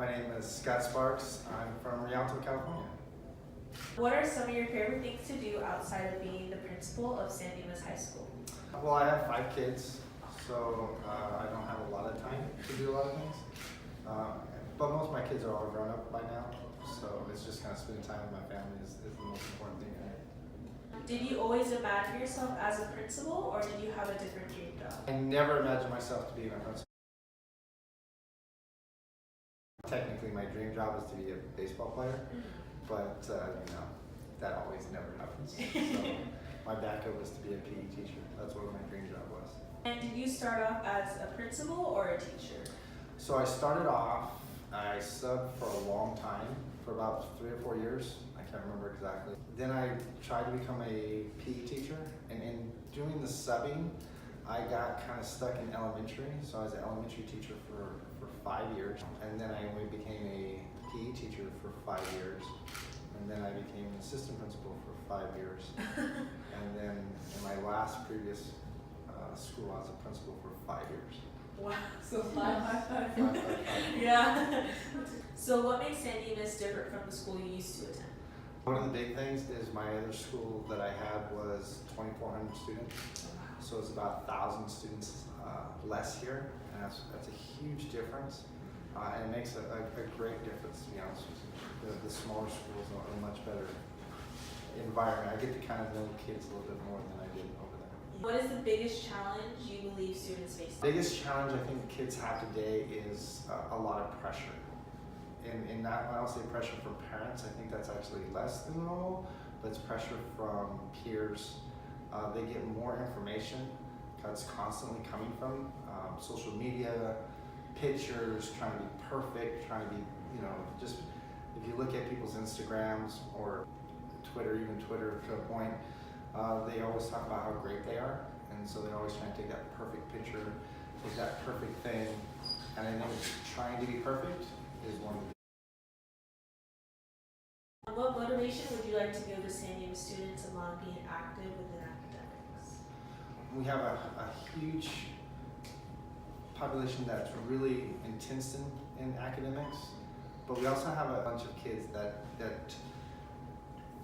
My name is Scott Sparks. I'm from Rialto, California. What are some of your favorite things to do outside of being the principal of San Dimas High School? Well, I have 5 kids, so I don't have a lot of time to do a lot of things. But most of my kids are all grown up by now, so it's just kind of spending time with my family is the most important thing for me. Did you always imagine yourself as a principal, or did you have a different dream job? I never imagined myself to be a principal. Technically, my dream job is to be a baseball player, but that always never happens. So my backup was to be a PE teacher. That's what my dream job was. And did you start off as a principal or a teacher? So I started off, I subbed for a long time, for about 3 or 4 years. I can't remember exactly. Then I tried to become a PE teacher, and in doing the subbing, I got kind of stuck in elementary. So I was an elementary teacher for 5 years, and then I only became a PE teacher for 5 years, and then I became an assistant principal for 5 years. And then in my last previous school, I was a principal for 5 years. Wow, so five. 5, 5, 5. Yeah. So what makes San Dimas different from the school you used to attend? One of the big things is my other school that I had was 2,400 students. So it's about 1,000 students less here, and that's a huge difference, and it makes a great difference, to be honest with you. The smaller schools are a much better environment. I get to kind of know kids a little bit more than I did over there. What is the biggest challenge you believe students face? The biggest challenge I think kids have today is a lot of pressure. And not, when I don't say pressure from parents, I think that's actually less than normal, but it's pressure from peers. They get more information that's constantly coming from social media, pictures, trying to be perfect, trying to be, just if you look at people's Instagrams or Twitter, even Twitter to a point, they always talk about how great they are, and so they always try to take that perfect picture, take that perfect thing, and I think trying to be perfect is one of the. What motivation would you like to give the San Dimas students along being active within academics? We have a huge population that's really intense in academics, but we also have a bunch of kids that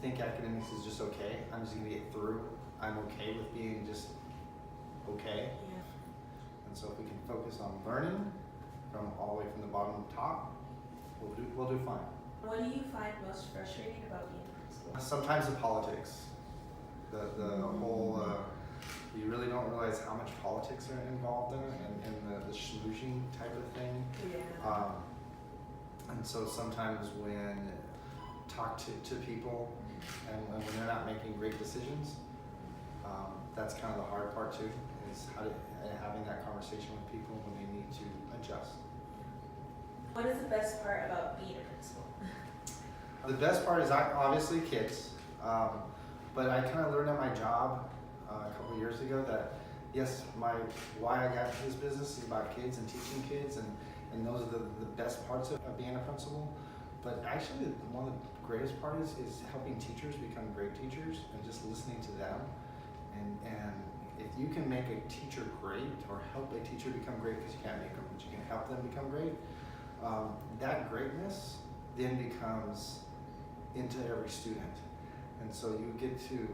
think academics is just okay. I'm just gonna get through. I'm okay with being just okay. Yeah. And so if we can focus on learning from all the way from the bottom to top, we'll do fine. What do you find most frustrating about being a principal? Sometimes the politics, the whole, you really don't realize how much politics are involved in it, and the schmoozing type of thing. Yeah. And so sometimes when talk to people and when they're not making great decisions, that's kind of the hard part too, is having that conversation with people when they need to adjust. What is the best part about being a principal? The best part is obviously kids, but I kind of learned at my job a couple of years ago that yes, why I got into this business is about kids and teaching kids, and those are the best parts of being a principal. But actually, one of the greatest parts is helping teachers become great teachers and just listening to them. And if you can make a teacher great or help a teacher become great, because you can't make them, but you can help them become great, that greatness then becomes into every student. And so you get to,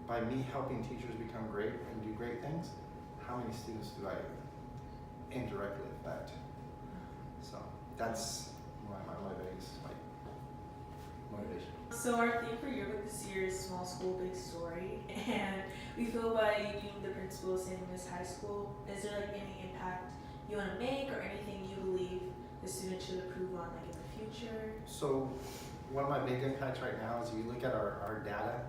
by me helping teachers become great and do great things, how many students do I indirectly affect? So that's my biggest motivation. So our theme for yearbook this year is Small School, Big Story, and we feel by you being the principal of San Dimas High School, is there any impact you want to make or anything you believe the students should improve on in the future? So one of my big impacts right now is if you look at our data,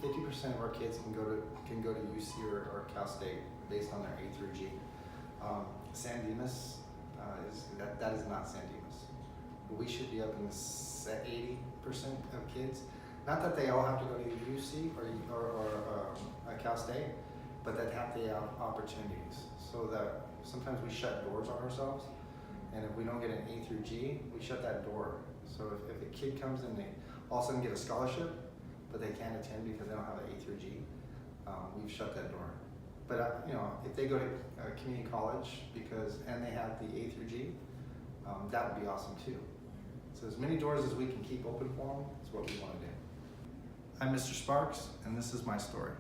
50% of our kids can go to UC or Cal State based on their A through G. San Dimas that is not San Dimas. We should be up in the 80% of kids. Not that they all have to go to UC or Cal State, but that have the opportunities. So that sometimes we shut doors on ourselves, and if we don't get an A through G, we shut that door. So if a kid comes and they all of a sudden get a scholarship, but they can't attend because they don't have an A through G, we've shut that door. But if they go to community college and they have the A through G, that would be awesome too. So as many doors as we can keep open for them is what we want to do. I'm Mr. Sparks, and this is my story.